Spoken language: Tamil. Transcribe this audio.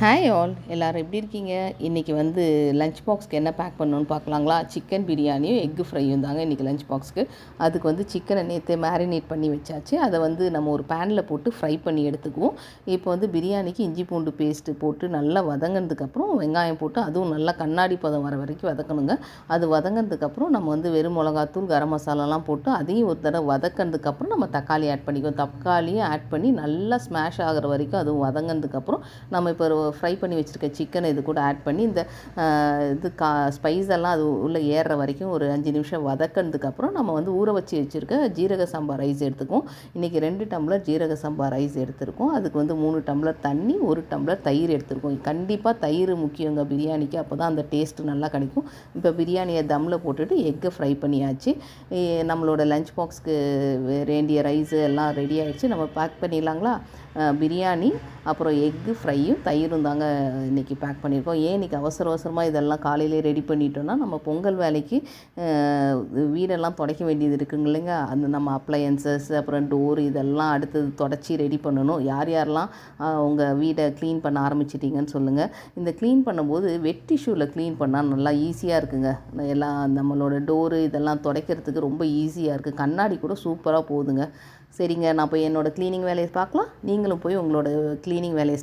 ஹாய் ஆல், எல்லோரும் எப்படி இருக்கீங்க? இன்றைக்கி வந்து லஞ்ச் பாக்ஸ்க்கு என்ன பேக் பண்ணணுன்னு பார்க்கலாங்களா? சிக்கன் பிரியாணியும் எக்கு ஃப்ரையும் தாங்க இன்றைக்கி லஞ்ச் பாக்ஸ்க்கு. அதுக்கு வந்து சிக்கனை நேற்று மேரினேட் பண்ணி வச்சாச்சு. அதை வந்து நம்ம ஒரு பேனில் போட்டு ஃப்ரை பண்ணி எடுத்துக்குவோம். இப்போ வந்து பிரியாணிக்கு இஞ்சி பூண்டு பேஸ்ட்டு போட்டு நல்லா வதங்கினதுக்கப்புறம் வெங்காயம் போட்டு அதுவும் நல்லா கண்ணாடி பதம் வர வரைக்கும் வதக்கணுங்க. அது வதங்கினதுக்கப்புறம் நம்ம வந்து வெறும் மிளகாத்தூள் கரம் மசாலாலாம் போட்டு அதையும் ஒரு தடவை வதக்கினதுக்கப்புறம் நம்ம தக்காளி ஆட் பண்ணிக்குவோம். தக்காளியும் ஆட் பண்ணி நல்லா ஸ்மாஷ் ஆகிற வரைக்கும் அதுவும் வதங்கினதுக்கப்புறம் நம்ம இப்போ ஃப்ரை பண்ணி வச்சுருக்க சிக்கனை இது கூட ஆட் பண்ணி இந்த ஸ்பைஸ் எல்லாம் அது உள்ளே ஏறுற வரைக்கும் ஒரு 5 நிமிஷம் வதக்கினதுக்கப்புறம் நம்ம வந்து ஊற வச்சு வச்சுருக்க ஜீரக சம்பா ரைஸ் எடுத்துக்குவோம். இன்றைக்கி 2 டம்ளர் ஜீரக சம்பா ரைஸ் எடுத்துருக்கோம். அதுக்கு வந்து 3 டம்ளர் தண்ணி, 1 டம்ளர் தயிர் எடுத்துருக்கோம். கண்டிப்பாக தயிர் முக்கியங்க பிரியாணிக்கு, அப்போ தான் அந்த டேஸ்ட்டு நல்லா கிடைக்கும். இப்போ பிரியாணியை தம்மில் போட்டுட்டு எக்கை ஃப்ரை பண்ணியாச்சு. நம்மளோட லஞ்ச் பாக்ஸ்க்கு வேண்டிய ரைஸு எல்லாம் ரெடி ஆகிடுச்சு. நம்ம பேக் பண்ணிடலாங்களா? பிரியாணி அப்புறம் எக்கு ஃப்ரையும் தயிரும் தாங்க இன்றைக்கி பேக் பண்ணியிருக்கோம். ஏன் இன்றைக்கி அவசரமாக இதெல்லாம் காலையிலே ரெடி பண்ணிட்டோன்னா நம்ம பொங்கல் வேலைக்கு வீடெல்லாம் துடைக்க வேண்டியது இருக்குங்க இல்லைங்க. அந்த நம்ம அப்ளையன்சஸ் அப்புறம் டோர் இதெல்லாம் அடுத்தது தொடச்சி ரெடி பண்ணணும். யாரெல்லாம் உங்கள் வீடை க்ளீன் பண்ண ஆரம்பிச்சிட்டிங்கன்னு சொல்லுங்கள். இந்த க்ளீன் பண்ணும்போது வெட் டிஷ்யூவில் க்ளீன் பண்ணால் நல்லா ஈஸியாக இருக்குங்க. எல்லாம் நம்மளோட டோரு இதெல்லாம் துடைக்கிறதுக்கு ரொம்ப ஈஸியாக இருக்குது. கண்ணாடி கூட சூப்பராக போகுதுங்க. சரிங்க, நான் போய் என்னோடய க்ளீனிங் வேலையை பார்க்கலாம். நீங்களும் போய் உங்களோட க்ளீனிங் வேலையை